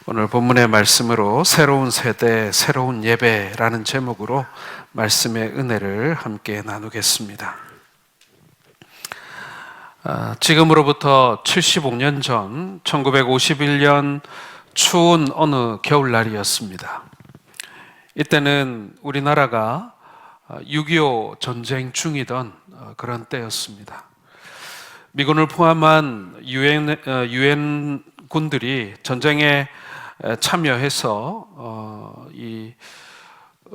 오늘 본문의 말씀으로 새로운 세대, 새로운 예배라는 제목으로 말씀의 은혜를 함께 나누겠습니다. 지금으로부터 75년 전 1951년 추운 어느 겨울날이었습니다. 이때는 우리나라가 6.25 전쟁 중이던 그런 때였습니다. 미군을 포함한 유엔 군들이 전쟁에 참여해서 이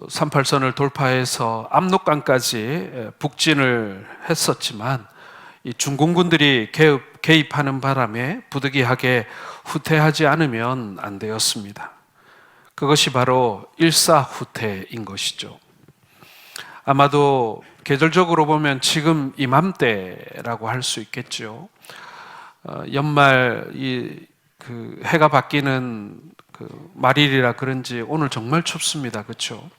38선을 돌파해서 압록강까지 북진을 했었지만 이 중공군들이 개입하는 바람에 부득이하게 후퇴하지 않으면 안 되었습니다. 그것이 바로 일사후퇴인 것이죠. 아마도 계절적으로 보면 지금 이맘때라고 할 수 있겠죠. 연말 그 해가 바뀌는 그 말일이라 그런지 오늘 정말 춥습니다. 그렇죠?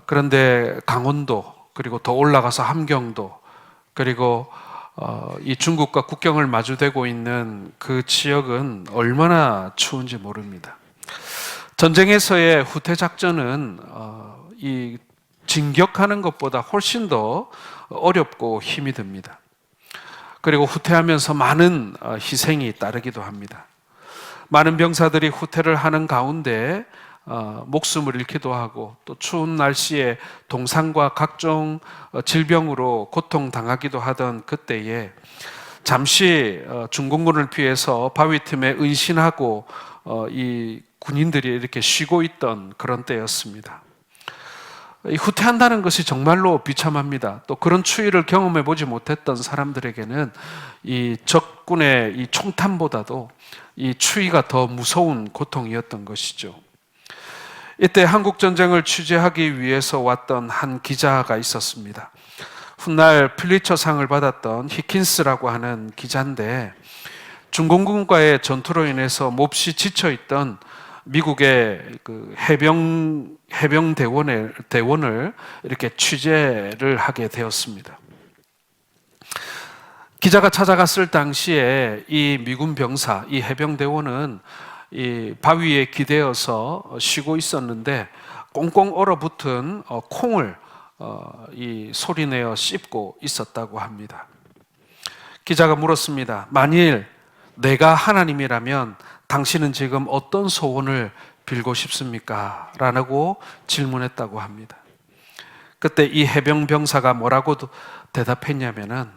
그런데 강원도 그리고 더 올라가서 함경도 그리고 이 중국과 국경을 마주대고 있는 그 지역은 얼마나 추운지 모릅니다. 전쟁에서의 후퇴 작전은 이 진격하는 것보다 훨씬 더 어렵고 힘이 듭니다. 그리고 후퇴하면서 많은 희생이 따르기도 합니다. 많은 병사들이 후퇴를 하는 가운데 목숨을 잃기도 하고 또 추운 날씨에 동상과 각종 질병으로 고통당하기도 하던 그때에 잠시 중공군을 피해서 바위 틈에 은신하고 이 군인들이 이렇게 쉬고 있던 그런 때였습니다. 이 후퇴한다는 것이 정말로 비참합니다. 또 그런 추위를 경험해 보지 못했던 사람들에게는 이 적군의 이 총탄보다도 이 추위가 더 무서운 고통이었던 것이죠. 이때 한국 전쟁을 취재하기 위해서 왔던 한 기자가 있었습니다. 훗날 필리처상을 받았던 히킨스라고 하는 기자인데 중공군과의 전투로 인해서 몹시 지쳐 있던 미국의 그 해병 대원을 이렇게 취재를 하게 되었습니다. 기자가 찾아갔을 당시에 이 미군 병사, 이 해병 대원은 이 바위에 기대어서 쉬고 있었는데 꽁꽁 얼어붙은 콩을 이 소리내어 씹고 있었다고 합니다. 기자가 물었습니다. 만일 내가 하나님이라면 당신은 지금 어떤 소원을 빌고 싶습니까? 라고 질문했다고 합니다. 그때 이 해병 병사가 뭐라고 대답했냐면은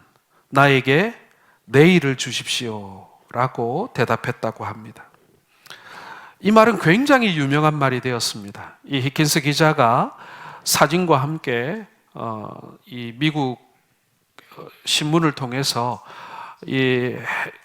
나에게 내일을 주십시오 라고 대답했다고 합니다. 이 말은 굉장히 유명한 말이 되었습니다. 이 히킨스 기자가 사진과 함께 이 미국 신문을 통해서 이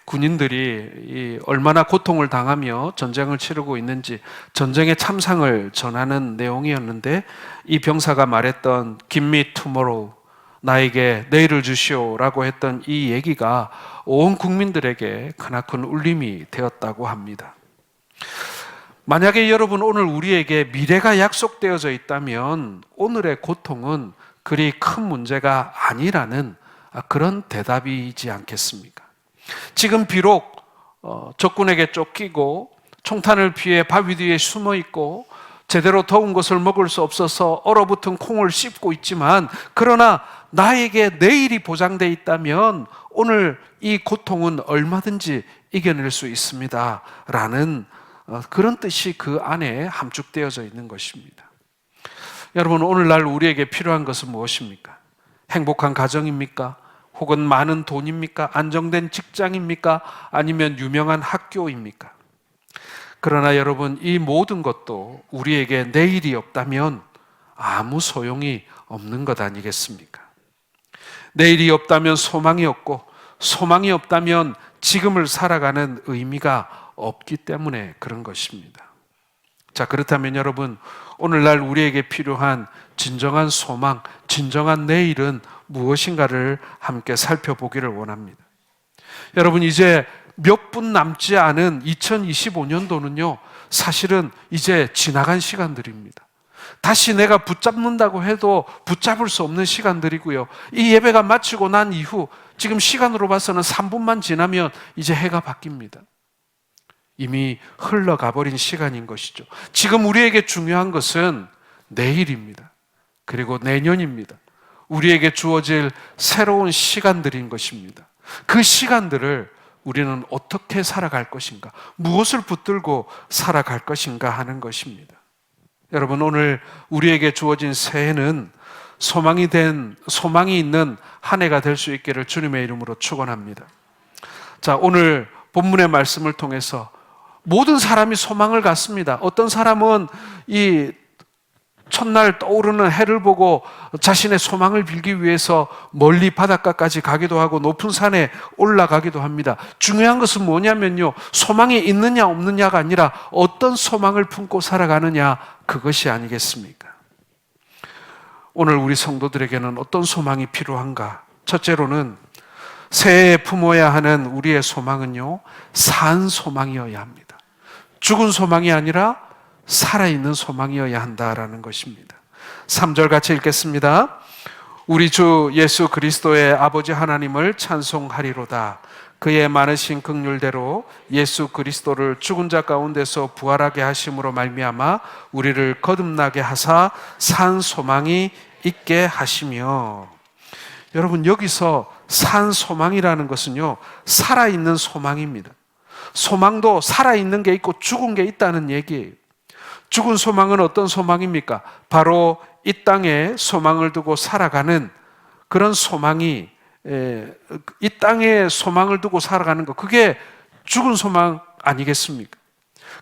군인들이 이 얼마나 고통을 당하며 전쟁을 치르고 있는지 전쟁의 참상을 전하는 내용이었는데 이 병사가 말했던 Give me tomorrow, 나에게 내일을 주시오라고 했던 이 얘기가 온 국민들에게 크나큰 울림이 되었다고 합니다. 만약에 여러분 오늘 우리에게 미래가 약속되어져 있다면 오늘의 고통은 그리 큰 문제가 아니라는 그런 대답이지 않겠습니까? 지금 비록 적군에게 쫓기고 총탄을 피해 바위 뒤에 숨어 있고 제대로 더운 것을 먹을 수 없어서 얼어붙은 콩을 씹고 있지만 그러나 나에게 내일이 보장되어 있다면 오늘 이 고통은 얼마든지 이겨낼 수 있습니다 라는 그런 뜻이 그 안에 함축되어져 있는 것입니다. 여러분 오늘날 우리에게 필요한 것은 무엇입니까? 행복한 가정입니까? 혹은 많은 돈입니까? 안정된 직장입니까? 아니면 유명한 학교입니까? 그러나 여러분 이 모든 것도 우리에게 내일이 없다면 아무 소용이 없는 것 아니겠습니까? 내일이 없다면 소망이 없고 소망이 없다면 지금을 살아가는 의미가 없기 때문에 그런 것입니다. 자, 그렇다면 여러분 오늘날 우리에게 필요한 진정한 소망, 진정한 내일은 무엇인가를 함께 살펴보기를 원합니다. 여러분 이제 몇 분 남지 않은 2025년도는요 사실은 이제 지나간 시간들입니다. 다시 내가 붙잡는다고 해도 붙잡을 수 없는 시간들이고요. 이 예배가 마치고 난 이후 지금 시간으로 봐서는 3분만 지나면 이제 해가 바뀝니다. 이미 흘러가 버린 시간인 것이죠. 지금 우리에게 중요한 것은 내일입니다. 그리고 내년입니다. 우리에게 주어질 새로운 시간들인 것입니다. 그 시간들을 우리는 어떻게 살아갈 것인가, 무엇을 붙들고 살아갈 것인가 하는 것입니다. 여러분, 오늘 우리에게 주어진 새해는 소망이 있는 한 해가 될 수 있기를 주님의 이름으로 축원합니다. 자, 오늘 본문의 말씀을 통해서 모든 사람이 소망을 갖습니다. 어떤 사람은 이 첫날 떠오르는 해를 보고 자신의 소망을 빌기 위해서 멀리 바닷가까지 가기도 하고 높은 산에 올라가기도 합니다. 중요한 것은 뭐냐면요, 소망이 있느냐 없느냐가 아니라 어떤 소망을 품고 살아가느냐, 그것이 아니겠습니까? 오늘 우리 성도들에게는 어떤 소망이 필요한가? 첫째로는 새해에 품어야 하는 우리의 소망은요, 산 소망이어야 합니다. 죽은 소망이 아니라 살아있는 소망이어야 한다라는 것입니다. 3절 같이 읽겠습니다. 우리 주 예수 그리스도의 아버지 하나님을 찬송하리로다. 그의 많으신 긍휼대로 예수 그리스도를 죽은 자 가운데서 부활하게 하심으로 말미암아 우리를 거듭나게 하사 산 소망이 있게 하시며. 여러분, 여기서 산 소망이라는 것은요, 살아있는 소망입니다. 소망도 살아있는 게 있고 죽은 게 있다는 얘기예요. 죽은 소망은 어떤 소망입니까? 바로 이 땅에 소망을 두고 살아가는 그런 소망이, 이 땅에 소망을 두고 살아가는 것, 그게 죽은 소망 아니겠습니까?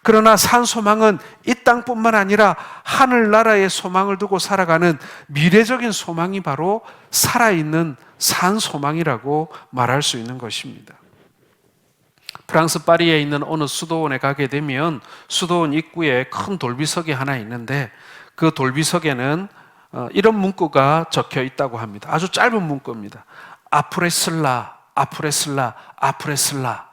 그러나 산 소망은 이 땅뿐만 아니라 하늘나라의 소망을 두고 살아가는 미래적인 소망이 바로 살아있는 산 소망이라고 말할 수 있는 것입니다. 프랑스 파리에 있는 어느 수도원에 가게 되면 수도원 입구에 큰 돌비석이 하나 있는데 그 돌비석에는 이런 문구가 적혀 있다고 합니다. 아주 짧은 문구입니다. 아프레슬라, 아프레슬라, 아프레슬라.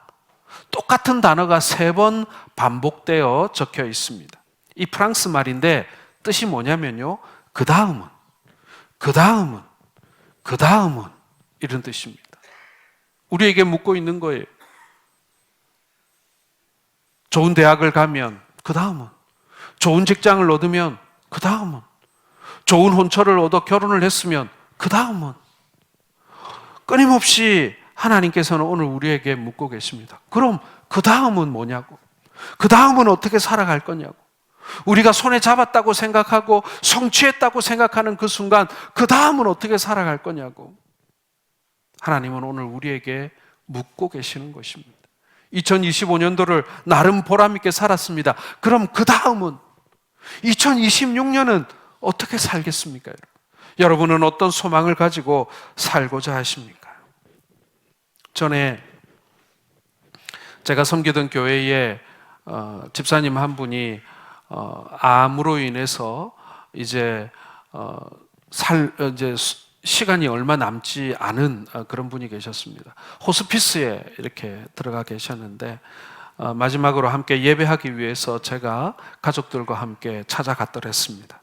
똑같은 단어가 3번 반복되어 적혀 있습니다. 이 프랑스 말인데 뜻이 뭐냐면요, 그 다음은, 그 다음은, 그 다음은, 이런 뜻입니다. 우리에게 묻고 있는 거예요. 좋은 대학을 가면 그 다음은, 좋은 직장을 얻으면 그 다음은, 좋은 혼처를 얻어 결혼을 했으면 그 다음은, 끊임없이 하나님께서는 오늘 우리에게 묻고 계십니다. 그럼 그 다음은 뭐냐고, 그 다음은 어떻게 살아갈 거냐고. 우리가 손에 잡았다고 생각하고 성취했다고 생각하는 그 순간 그 다음은 어떻게 살아갈 거냐고 하나님은 오늘 우리에게 묻고 계시는 것입니다. 2025년도를 나름 보람있게 살았습니다. 그럼 그 다음은 2026년은 어떻게 살겠습니까? 여러분은 어떤 소망을 가지고 살고자 하십니까? 전에 제가 섬기던 교회에 집사님 한 분이 암으로 인해서 이제 시간이 얼마 남지 않은 그런 분이 계셨습니다. 호스피스에 이렇게 들어가 계셨는데 마지막으로 함께 예배하기 위해서 제가 가족들과 함께 찾아갔더랬습니다.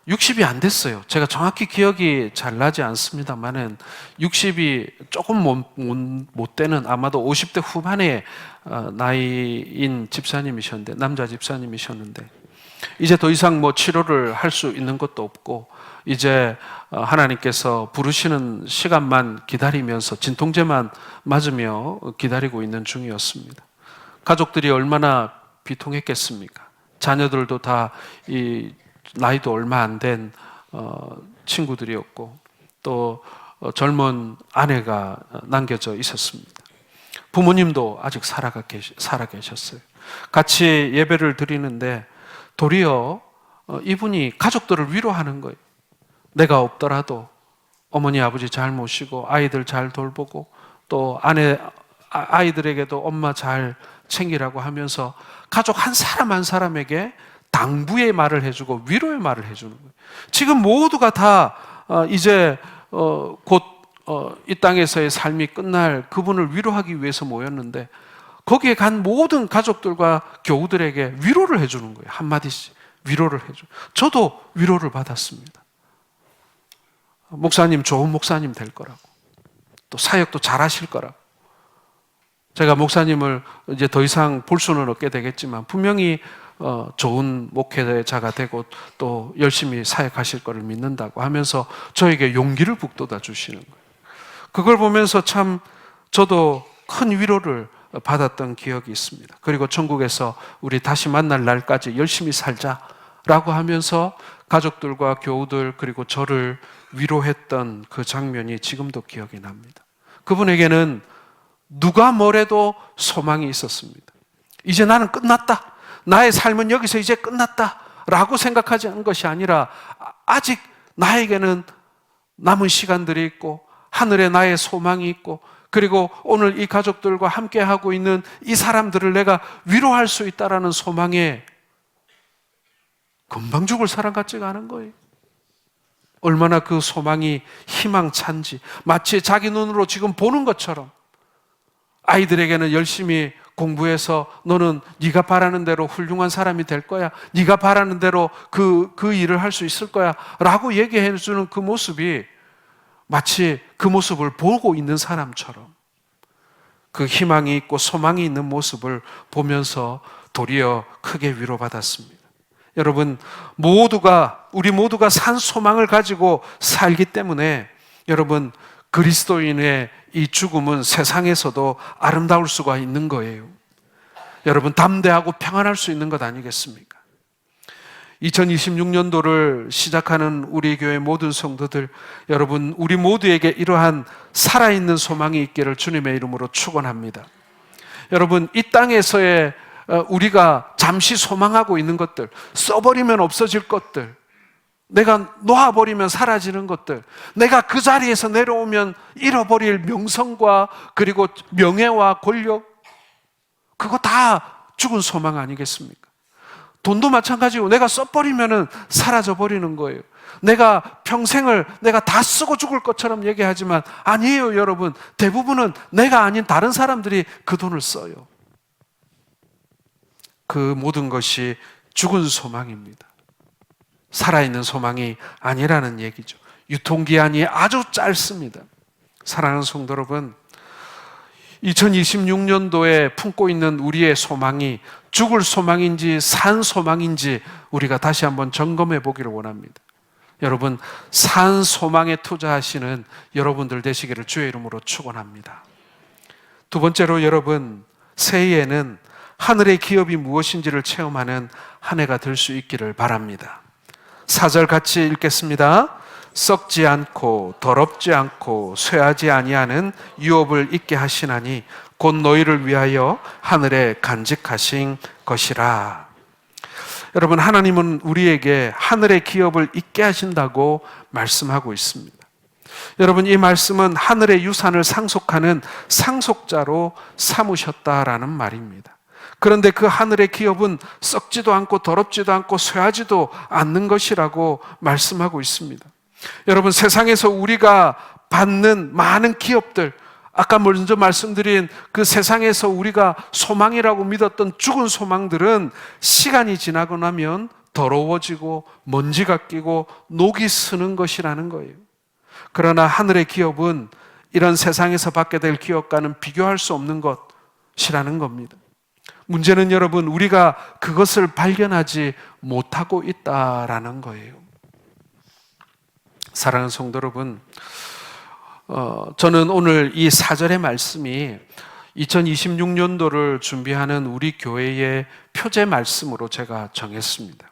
60이 안 됐어요. 제가 정확히 기억이 잘 나지 않습니다만은 60이 조금 못 되는 아마도 50대 후반의 나이인 집사님이셨는데, 남자 집사님이셨는데 이제 더 이상 치료를 할 수 있는 것도 없고 이제 하나님께서 부르시는 시간만 기다리면서 진통제만 맞으며 기다리고 있는 중이었습니다. 가족들이 얼마나 비통했겠습니까? 자녀들도 다 나이도 얼마 안 된 친구들이었고 또 젊은 아내가 남겨져 있었습니다. 부모님도 아직 살아 계셨어요. 같이 예배를 드리는데 도리어 이분이 가족들을 위로하는 거예요. 내가 없더라도 어머니 아버지 잘 모시고 아이들 잘 돌보고 또 아이들에게도 엄마 잘 챙기라고 하면서 가족 한 사람 한 사람에게 당부의 말을 해주고 위로의 말을 해주는 거예요. 지금 모두가 다 이제 곧 이 땅에서의 삶이 끝날 그분을 위로하기 위해서 모였는데 거기에 간 모든 가족들과 교우들에게 위로를 해주는 거예요. 한마디씩 위로를 해줘. 저도 위로를 받았습니다. 목사님 좋은 목사님 될 거라고, 또 사역도 잘 하실 거라고. 제가 목사님을 이제 더 이상 볼 수는 없게 되겠지만 분명히 좋은 목회자가 되고 또 열심히 사역하실 것을 믿는다고 하면서 저에게 용기를 북돋아 주시는 거예요. 그걸 보면서 참 저도 큰 위로를 받았던 기억이 있습니다. 그리고 천국에서 우리 다시 만날 날까지 열심히 살자라고 하면서 가족들과 교우들 그리고 저를 위로했던 그 장면이 지금도 기억이 납니다. 그분에게는 누가 뭐래도 소망이 있었습니다. 이제 나는 끝났다. 나의 삶은 여기서 이제 끝났다 라고 생각하지 않은 것이 아니라 아직 나에게는 남은 시간들이 있고 하늘에 나의 소망이 있고 그리고 오늘 이 가족들과 함께 하고 있는 이 사람들을 내가 위로할 수 있다라는 소망에 금방 죽을 사람 같지가 않은 거예요. 얼마나 그 소망이 희망찬지 마치 자기 눈으로 지금 보는 것처럼 아이들에게는 열심히 공부해서 너는 네가 바라는 대로 훌륭한 사람이 될 거야. 네가 바라는 대로 그 일을 할 수 있을 거야 라고 얘기해 주는 그 모습이 마치 그 모습을 보고 있는 사람처럼 그 희망이 있고 소망이 있는 모습을 보면서 도리어 크게 위로받았습니다. 여러분, 우리 모두가 산 소망을 가지고 살기 때문에 여러분, 그리스도인의 이 죽음은 세상에서도 아름다울 수가 있는 거예요. 여러분, 담대하고 평안할 수 있는 것 아니겠습니까? 2026년도를 시작하는 우리 교회 모든 성도들, 여러분, 우리 모두에게 이러한 살아있는 소망이 있기를 주님의 이름으로 축원합니다. 여러분, 이 땅에서의 우리가 잠시 소망하고 있는 것들, 써버리면 없어질 것들, 내가 놓아버리면 사라지는 것들, 내가 그 자리에서 내려오면 잃어버릴 명성과 그리고 명예와 권력, 그거 다 죽은 소망 아니겠습니까? 돈도 마찬가지고 내가 써버리면 사라져 버리는 거예요. 내가 평생을 내가 다 쓰고 죽을 것처럼 얘기하지만 아니에요, 여러분. 대부분은 내가 아닌 다른 사람들이 그 돈을 써요. 그 모든 것이 죽은 소망입니다. 살아있는 소망이 아니라는 얘기죠. 유통기한이 아주 짧습니다. 사랑하는 성도 여러분, 2026년도에 품고 있는 우리의 소망이 죽을 소망인지 산 소망인지 우리가 다시 한번 점검해 보기를 원합니다. 여러분, 산 소망에 투자하시는 여러분들 되시기를 주의 이름으로 축원합니다. 두 번째로 여러분, 새해에는 하늘의 기업이 무엇인지를 체험하는 한 해가 될 수 있기를 바랍니다. 4절 같이 읽겠습니다. 썩지 않고 더럽지 않고 쇠하지 아니하는 유업을 있게 하시나니 곧 너희를 위하여 하늘에 간직하신 것이라. 여러분, 하나님은 우리에게 하늘의 기업을 있게 하신다고 말씀하고 있습니다. 여러분, 이 말씀은 하늘의 유산을 상속하는 상속자로 삼으셨다라는 말입니다. 그런데 그 하늘의 기업은 썩지도 않고 더럽지도 않고 쇠하지도 않는 것이라고 말씀하고 있습니다. 여러분, 세상에서 우리가 받는 많은 기업들, 아까 먼저 말씀드린 그 세상에서 우리가 소망이라고 믿었던 죽은 소망들은 시간이 지나고 나면 더러워지고 먼지가 끼고 녹이 스는 것이라는 거예요. 그러나 하늘의 기업은 이런 세상에서 받게 될 기업과는 비교할 수 없는 것이라는 겁니다. 문제는 여러분, 우리가 그것을 발견하지 못하고 있다라는 거예요. 사랑하는 성도 여러분, 저는 오늘 이 4절의 말씀이 2026년도를 준비하는 우리 교회의 표제 말씀으로 제가 정했습니다.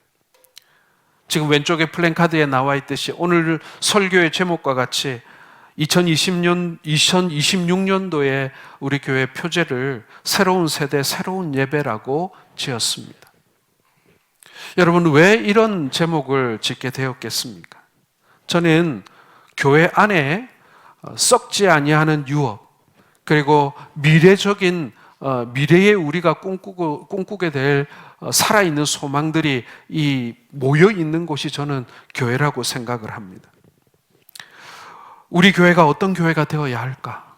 지금 왼쪽에 플랜카드에 나와 있듯이 오늘 설교의 제목과 같이 2026년도에 우리 교회 표제를 새로운 세대, 새로운 예배라고 지었습니다. 여러분, 왜 이런 제목을 짓게 되었겠습니까? 저는 교회 안에 썩지 아니하는 유업, 그리고 미래적인 미래에 우리가 꿈꾸게 될 살아있는 소망들이 모여 있는 곳이 저는 교회라고 생각을 합니다. 우리 교회가 어떤 교회가 되어야 할까?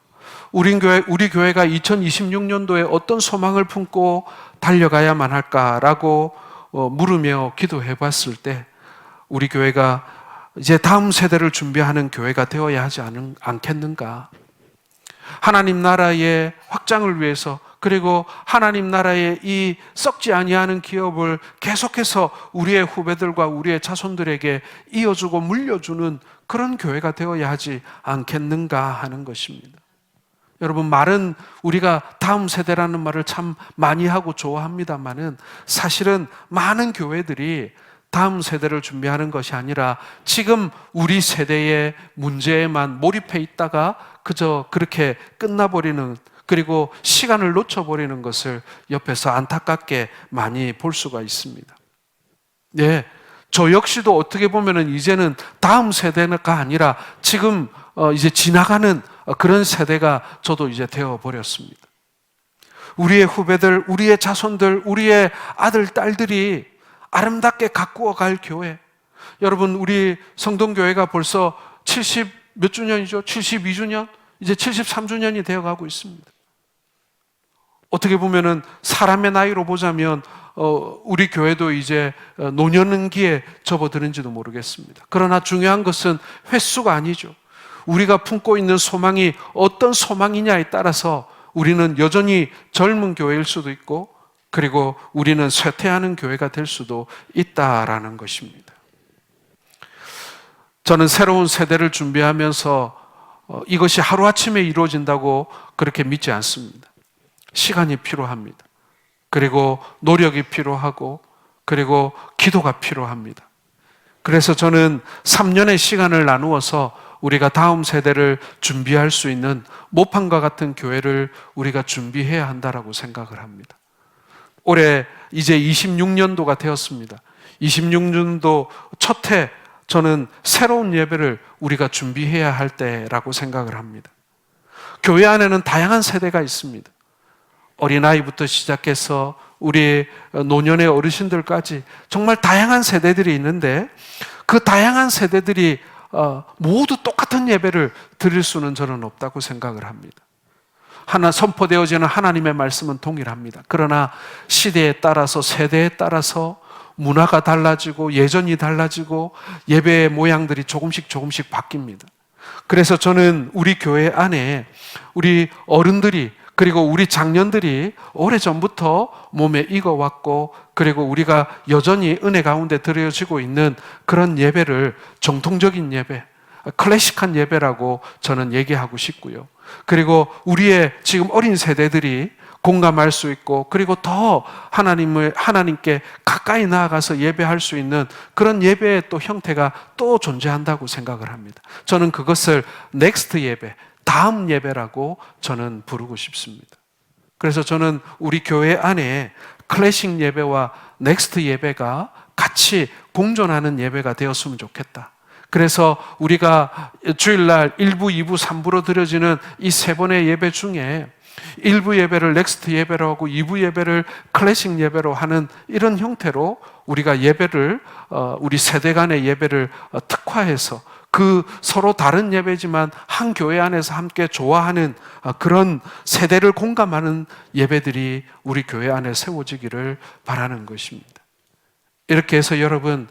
우리 교회가 2026년도에 어떤 소망을 품고 달려가야만 할까라고 물으며 기도해 봤을 때 우리 교회가 이제 다음 세대를 준비하는 교회가 되어야 하지 않겠는가? 하나님 나라의 확장을 위해서, 그리고 하나님 나라의 이 썩지 아니하는 기업을 계속해서 우리의 후배들과 우리의 자손들에게 이어주고 물려주는 그런 교회가 되어야 하지 않겠는가 하는 것입니다. 여러분, 말은 우리가 다음 세대라는 말을 참 많이 하고 좋아합니다만은 사실은 많은 교회들이 다음 세대를 준비하는 것이 아니라 지금 우리 세대의 문제에만 몰입해 있다가 그저 그렇게 끝나버리는, 그리고 시간을 놓쳐버리는 것을 옆에서 안타깝게 많이 볼 수가 있습니다. 네, 저 역시도 어떻게 보면은 이제는 다음 세대가 아니라 지금 이제 지나가는 그런 세대가 저도 이제 되어버렸습니다. 우리의 후배들, 우리의 자손들, 우리의 아들, 딸들이 아름답게 가꾸어 갈 교회. 여러분, 우리 성동교회가 벌써 70 몇 주년이죠? 72주년? 이제 73주년이 되어가고 있습니다. 어떻게 보면은 사람의 나이로 보자면 우리 교회도 이제 노년기에 접어드는지도 모르겠습니다. 그러나 중요한 것은 횟수가 아니죠. 우리가 품고 있는 소망이 어떤 소망이냐에 따라서 우리는 여전히 젊은 교회일 수도 있고, 그리고 우리는 쇠퇴하는 교회가 될 수도 있다라는 것입니다. 저는 새로운 세대를 준비하면서 이것이 하루아침에 이루어진다고 그렇게 믿지 않습니다. 시간이 필요합니다. 그리고 노력이 필요하고, 그리고 기도가 필요합니다. 그래서 저는 3년의 시간을 나누어서 우리가 다음 세대를 준비할 수 있는 모판과 같은 교회를 우리가 준비해야 한다라고 생각을 합니다. 올해 이제 26년도가 되었습니다. 26년도 첫 해, 저는 새로운 예배를 우리가 준비해야 할 때라고 생각을 합니다. 교회 안에는 다양한 세대가 있습니다. 어린아이부터 시작해서 우리 노년의 어르신들까지 정말 다양한 세대들이 있는데, 그 다양한 세대들이 모두 똑같은 예배를 드릴 수는 저는 없다고 생각을 합니다. 하나 선포되어지는 하나님의 말씀은 동일합니다. 그러나 시대에 따라서, 세대에 따라서 문화가 달라지고 예전이 달라지고 예배의 모양들이 조금씩 바뀝니다. 그래서 저는 우리 교회 안에 우리 어른들이, 그리고 우리 장년들이 오래전부터 몸에 익어왔고, 그리고 우리가 여전히 은혜 가운데 드려지고 있는 그런 예배를 정통적인 예배, 클래식한 예배라고 저는 얘기하고 싶고요. 그리고 우리의 지금 어린 세대들이 공감할 수 있고, 그리고 더 하나님께 가까이 나아가서 예배할 수 있는 그런 예배의 또 형태가 또 존재한다고 생각을 합니다. 저는 그것을 넥스트 예배, 다음 예배라고 저는 부르고 싶습니다. 그래서 저는 우리 교회 안에 클래식 예배와 넥스트 예배가 같이 공존하는 예배가 되었으면 좋겠다. 그래서 우리가 주일날 1부, 2부, 3부로 드려지는 이 세 번의 예배 중에 1부 예배를 넥스트 예배로 하고 2부 예배를 클래식 예배로 하는 이런 형태로 우리가 예배를, 우리 세대 간의 예배를 특화해서 그 서로 다른 예배지만 한 교회 안에서 함께 좋아하는 그런 세대를 공감하는 예배들이 우리 교회 안에 세워지기를 바라는 것입니다. 이렇게 해서 여러분,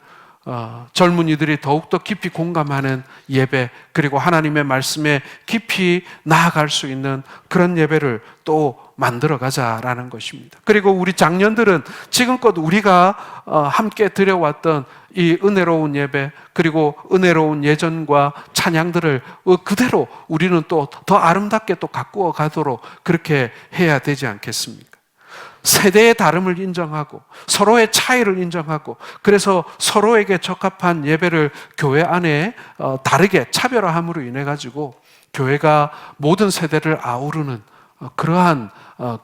젊은이들이 더욱더 깊이 공감하는 예배, 그리고 하나님의 말씀에 깊이 나아갈 수 있는 그런 예배를 또 만들어 가자라는 것입니다. 그리고 우리 장년들은 지금껏 우리가 함께 드려왔던 이 은혜로운 예배, 그리고 은혜로운 예전과 찬양들을 그대로 우리는 또 더 아름답게 또 가꾸어 가도록 그렇게 해야 되지 않겠습니까? 세대의 다름을 인정하고 서로의 차이를 인정하고, 그래서 서로에게 적합한 예배를 교회 안에 다르게 차별화함으로 인해 가지고 교회가 모든 세대를 아우르는 그러한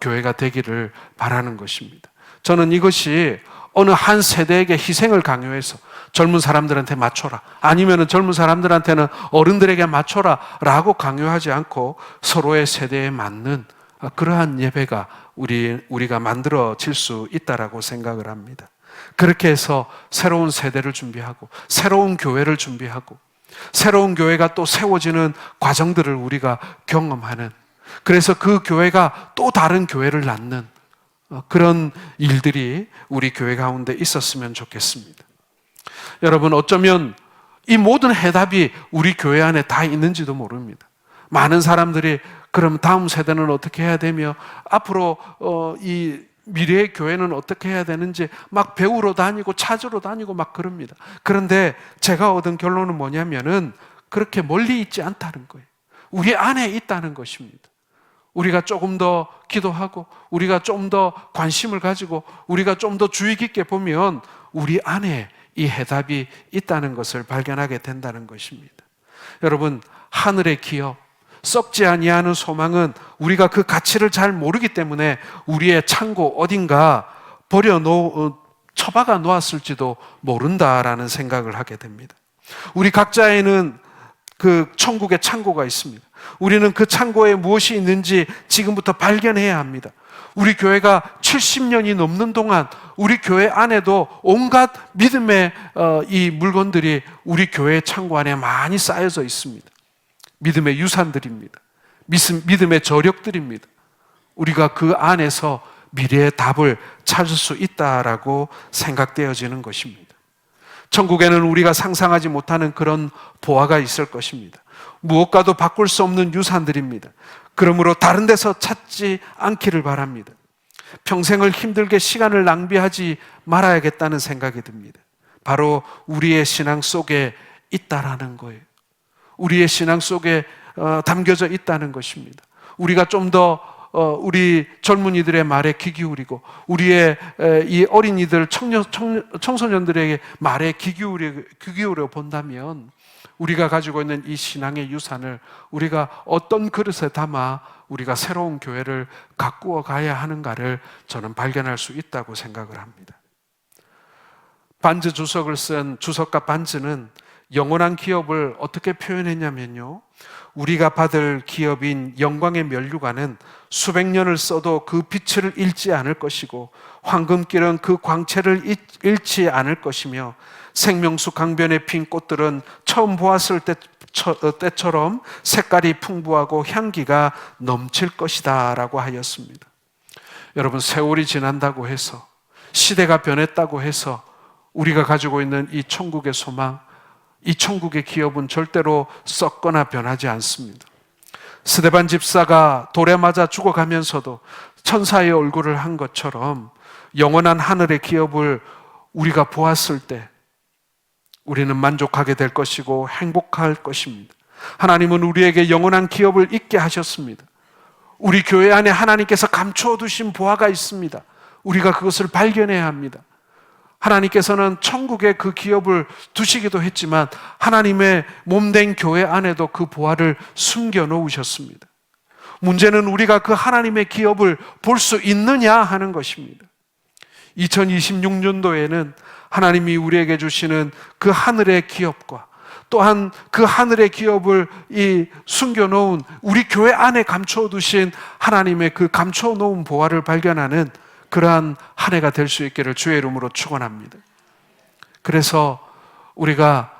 교회가 되기를 바라는 것입니다. 저는 이것이 어느 한 세대에게 희생을 강요해서 젊은 사람들한테 맞춰라, 아니면 젊은 사람들한테는 어른들에게 맞춰라 라고 강요하지 않고 서로의 세대에 맞는 그러한 예배가 우리가 만들어질 수 있다라고 생각을 합니다. 그렇게 해서 새로운 세대를 준비하고, 새로운 교회를 준비하고, 새로운 교회가 또 세워지는 과정들을 우리가 경험하는, 그래서 그 교회가 또 다른 교회를 낳는 그런 일들이 우리 교회 가운데 있었으면 좋겠습니다. 여러분, 어쩌면 이 모든 해답이 우리 교회 안에 다 있는지도 모릅니다. 많은 사람들이 그럼 다음 세대는 어떻게 해야 되며 앞으로 이 미래의 교회는 어떻게 해야 되는지 막 배우러 다니고 찾으러 다니고 막 그럽니다. 그런데 제가 얻은 결론은 뭐냐면은 그렇게 멀리 있지 않다는 거예요. 우리 안에 있다는 것입니다. 우리가 조금 더 기도하고 우리가 좀 더 관심을 가지고 우리가 좀 더 주의 깊게 보면 우리 안에 이 해답이 있다는 것을 발견하게 된다는 것입니다. 여러분, 하늘의 기업, 썩지 아니하는 소망은 우리가 그 가치를 잘 모르기 때문에 우리의 창고 어딘가 처박아 놓았을지도 모른다라는 생각을 하게 됩니다. 우리 각자에는 그 천국의 창고가 있습니다. 우리는 그 창고에 무엇이 있는지 지금부터 발견해야 합니다. 우리 교회가 70년이 넘는 동안 우리 교회 안에도 온갖 믿음의 이 물건들이 우리 교회 창고 안에 많이 쌓여져 있습니다. 믿음의 유산들입니다. 믿음의 저력들입니다. 우리가 그 안에서 미래의 답을 찾을 수 있다라고 생각되어지는 것입니다. 천국에는 우리가 상상하지 못하는 그런 보화가 있을 것입니다. 무엇과도 바꿀 수 없는 유산들입니다. 그러므로 다른 데서 찾지 않기를 바랍니다. 평생을 힘들게 시간을 낭비하지 말아야겠다는 생각이 듭니다. 바로 우리의 신앙 속에 있다라는 거예요. 우리의 신앙 속에 담겨져 있다는 것입니다. 우리가 좀 더 우리 젊은이들의 말에 귀 기울이고 우리의 이 어린이들, 청소년들에게 말에 귀 기울여 본다면 우리가 가지고 있는 이 신앙의 유산을 우리가 어떤 그릇에 담아 우리가 새로운 교회를 가꾸어 가야 하는가를 저는 발견할 수 있다고 생각을 합니다. 반즈 주석을 쓴 주석가 반즈는 영원한 기업을 어떻게 표현했냐면요, 우리가 받을 기업인 영광의 면류관은 수백 년을 써도 그 빛을 잃지 않을 것이고 황금길은 그 광채를 잃지 않을 것이며 생명수 강변에 핀 꽃들은 처음 보았을 때처럼 색깔이 풍부하고 향기가 넘칠 것이다 라고 하였습니다. 여러분, 세월이 지난다고 해서 시대가 변했다고 해서 우리가 가지고 있는 이 천국의 소망, 이 천국의 기업은 절대로 썩거나 변하지 않습니다. 스데반 집사가 돌에 맞아 죽어가면서도 천사의 얼굴을 한 것처럼 영원한 하늘의 기업을 우리가 보았을 때 우리는 만족하게 될 것이고 행복할 것입니다. 하나님은 우리에게 영원한 기업을 있게 하셨습니다. 우리 교회 안에 하나님께서 감추어 두신 보화가 있습니다. 우리가 그것을 발견해야 합니다. 하나님께서는 천국에 그 기업을 두시기도 했지만 하나님의 몸된 교회 안에도 그 보화를 숨겨 놓으셨습니다. 문제는 우리가 그 하나님의 기업을 볼 수 있느냐 하는 것입니다. 2026년도에는 하나님이 우리에게 주시는 그 하늘의 기업과 또한 그 하늘의 기업을 숨겨놓은 우리 교회 안에 감춰두신 하나님의 그 감춰놓은 보화를 발견하는 그러한 한 해가 될 수 있기를 주의 이름으로 축원합니다. 그래서 우리가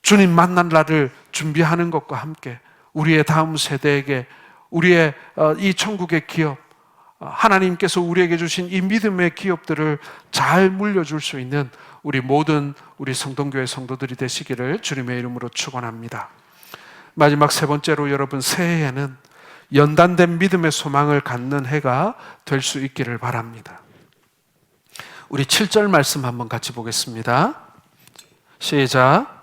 주님 만날 날을 준비하는 것과 함께 우리의 다음 세대에게 우리의 이 천국의 기업, 하나님께서 우리에게 주신 이 믿음의 기업들을 잘 물려줄 수 있는 우리 모든 우리 성동교회 성도들이 되시기를 주님의 이름으로 축원합니다. 마지막 세 번째로 여러분, 새해에는 연단된 믿음의 소망을 갖는 해가 될 수 있기를 바랍니다. 우리 7절 말씀 한번 같이 보겠습니다. 시작.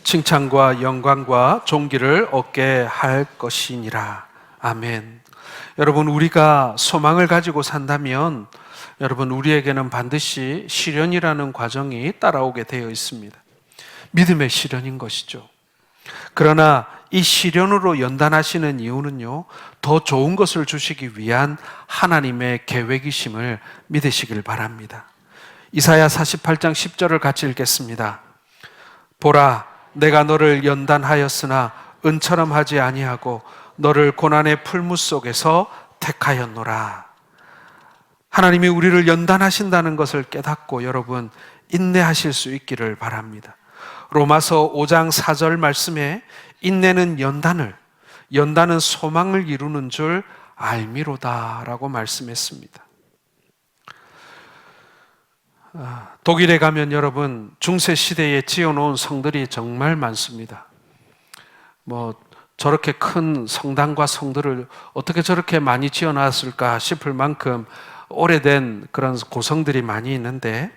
칭찬과 영광과 존귀를 얻게 할 것이니라. 아멘. 여러분, 우리가 소망을 가지고 산다면 여러분, 우리에게는 반드시 시련이라는 과정이 따라오게 되어 있습니다. 믿음의 시련인 것이죠. 그러나 이 시련으로 연단하시는 이유는요, 더 좋은 것을 주시기 위한 하나님의 계획이심을 믿으시길 바랍니다. 이사야 48장 10절을 같이 읽겠습니다. 보라, 내가 너를 연단하였으나 은처럼 하지 아니하고 너를 고난의 풀무 속에서 택하였노라. 하나님이 우리를 연단하신다는 것을 깨닫고 여러분, 인내하실 수 있기를 바랍니다. 로마서 5장 4절 말씀에 인내는 연단은 소망을 이루는 줄 알미로다 라고 말씀했습니다. 독일에 가면 여러분 중세 시대에 지어놓은 성들이 정말 많습니다. 뭐 저렇게 큰 성당과 성들을 어떻게 저렇게 많이 지어놨을까 싶을 만큼 오래된 그런 고성들이 많이 있는데,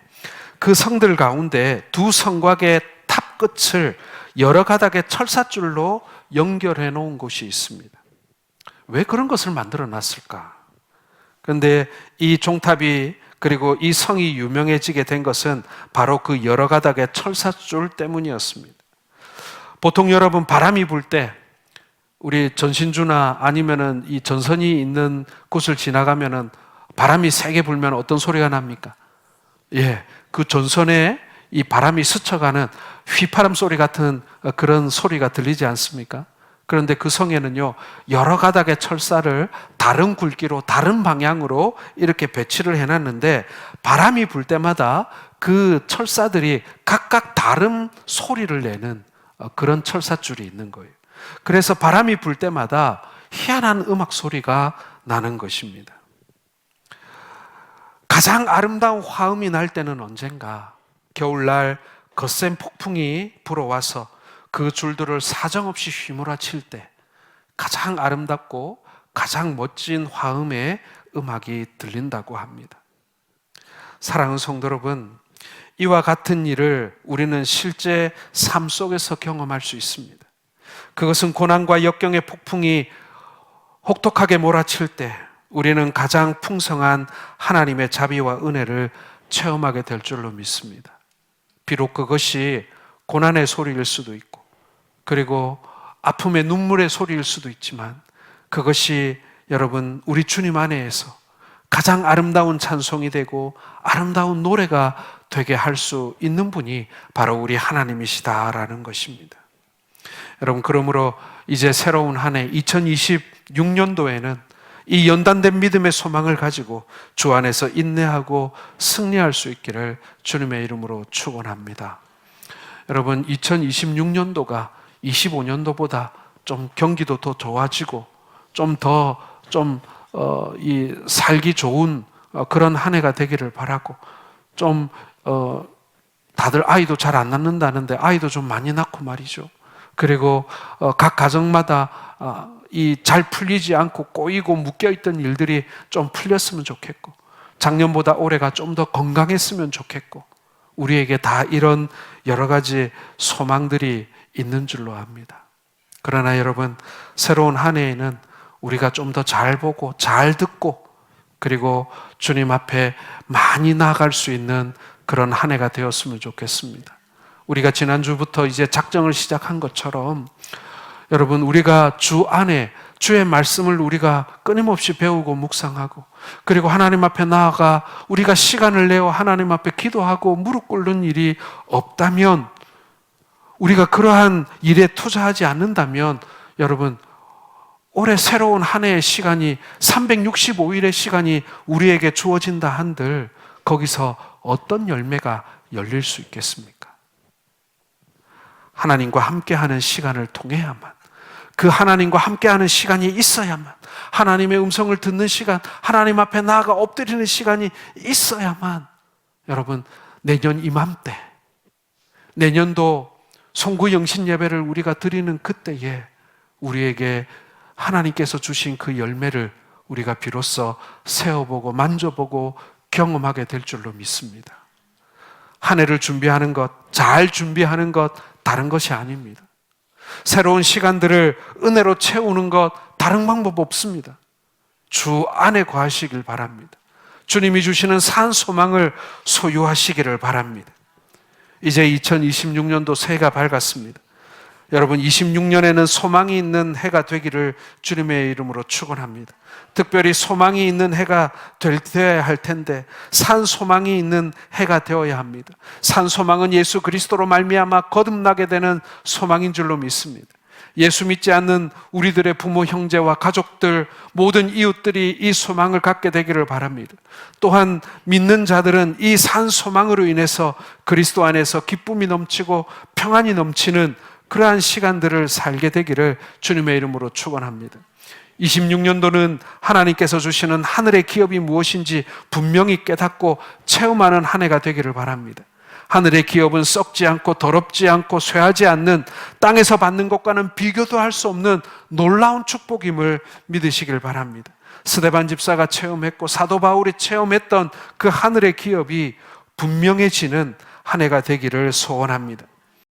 그 성들 가운데 두 성곽의 탑 끝을 여러 가닥의 철사줄로 연결해 놓은 곳이 있습니다. 왜 그런 것을 만들어 놨을까? 그런데 이 종탑이 그리고 이 성이 유명해지게 된 것은 바로 그 여러 가닥의 철사줄 때문이었습니다. 보통 여러분 바람이 불 때 우리 전신주나 아니면은 이 전선이 있는 곳을 지나가면은 바람이 세게 불면 어떤 소리가 납니까? 예, 그 전선에 이 바람이 스쳐가는 휘파람 소리 같은 그런 소리가 들리지 않습니까? 그런데 그 성에는요, 여러 가닥의 철사를 다른 굵기로 다른 방향으로 이렇게 배치를 해놨는데, 바람이 불 때마다 그 철사들이 각각 다른 소리를 내는 그런 철사줄이 있는 거예요. 그래서 바람이 불 때마다 희한한 음악 소리가 나는 것입니다. 가장 아름다운 화음이 날 때는 언젠가? 겨울날 거센 폭풍이 불어와서 그 줄들을 사정없이 휘몰아칠 때 가장 아름답고 가장 멋진 화음의 음악이 들린다고 합니다. 사랑하는 성도 여러분, 이와 같은 일을 우리는 실제 삶 속에서 경험할 수 있습니다. 그것은 고난과 역경의 폭풍이 혹독하게 몰아칠 때 우리는 가장 풍성한 하나님의 자비와 은혜를 체험하게 될 줄로 믿습니다. 비록 그것이 고난의 소리일 수도 있고, 그리고 아픔의 눈물의 소리일 수도 있지만, 그것이 여러분 우리 주님 안에서 가장 아름다운 찬송이 되고 아름다운 노래가 되게 할 수 있는 분이 바로 우리 하나님이시다라는 것입니다. 여러분, 그러므로 이제 새로운 한 해 2026년도에는 이 연단된 믿음의 소망을 가지고 주 안에서 인내하고 승리할 수 있기를 주님의 이름으로 축원합니다. 여러분, 2026년도가 25년도보다 좀 경기도 더 좋아지고 좀 더 이 살기 좋은 그런 한 해가 되기를 바라고, 좀 다들 아이도 잘 안 낳는다는데 아이도 좀 많이 낳고 말이죠. 그리고 각 가정마다 이 잘 풀리지 않고 꼬이고 묶여있던 일들이 좀 풀렸으면 좋겠고, 작년보다 올해가 좀 더 건강했으면 좋겠고, 우리에게 다 이런 여러 가지 소망들이 있는 줄로 압니다. 그러나 여러분, 새로운 한 해에는 우리가 좀 더 잘 보고 잘 듣고, 그리고 주님 앞에 많이 나아갈 수 있는 그런 한 해가 되었으면 좋겠습니다. 우리가 지난주부터 이제 작정을 시작한 것처럼, 여러분, 우리가 주 안에 주의 말씀을 우리가 끊임없이 배우고 묵상하고, 그리고 하나님 앞에 나아가 우리가 시간을 내어 하나님 앞에 기도하고 무릎 꿇는 일이 없다면, 우리가 그러한 일에 투자하지 않는다면, 여러분, 올해 새로운 한 해의 시간이 365일의 시간이 우리에게 주어진다 한들 거기서 어떤 열매가 열릴 수 있겠습니까? 하나님과 함께하는 시간을 통해야만, 그 하나님과 함께하는 시간이 있어야만, 하나님의 음성을 듣는 시간, 하나님 앞에 나아가 엎드리는 시간이 있어야만, 여러분, 내년 이맘때, 내년도 송구 영신 예배를 우리가 드리는 그때에 우리에게 하나님께서 주신 그 열매를 우리가 비로소 세어보고 만져보고 경험하게 될 줄로 믿습니다. 한 해를 준비하는 것, 잘 준비하는 것, 다른 것이 아닙니다. 새로운 시간들을 은혜로 채우는 것, 다른 방법 없습니다. 주 안에 거하시길 바랍니다. 주님이 주시는 산 소망을 소유하시기를 바랍니다. 이제 2026년도 새해가 밝았습니다. 여러분, 26년에는 소망이 있는 해가 되기를 주님의 이름으로 축원합니다. 특별히 소망이 있는 해가 되어야 할 텐데, 산 소망이 있는 해가 되어야 합니다. 산 소망은 예수 그리스도로 말미암아 거듭나게 되는 소망인 줄로 믿습니다. 예수 믿지 않는 우리들의 부모, 형제와 가족들, 모든 이웃들이 이 소망을 갖게 되기를 바랍니다. 또한 믿는 자들은 이 산 소망으로 인해서 그리스도 안에서 기쁨이 넘치고 평안이 넘치는 그러한 시간들을 살게 되기를 주님의 이름으로 축원합니다. 26년도는 하나님께서 주시는 하늘의 기업이 무엇인지 분명히 깨닫고 체험하는 한 해가 되기를 바랍니다. 하늘의 기업은 썩지 않고 더럽지 않고 쇠하지 않는, 땅에서 받는 것과는 비교도 할 수 없는 놀라운 축복임을 믿으시길 바랍니다. 스데반 집사가 체험했고 사도 바울이 체험했던 그 하늘의 기업이 분명해지는 한 해가 되기를 소원합니다.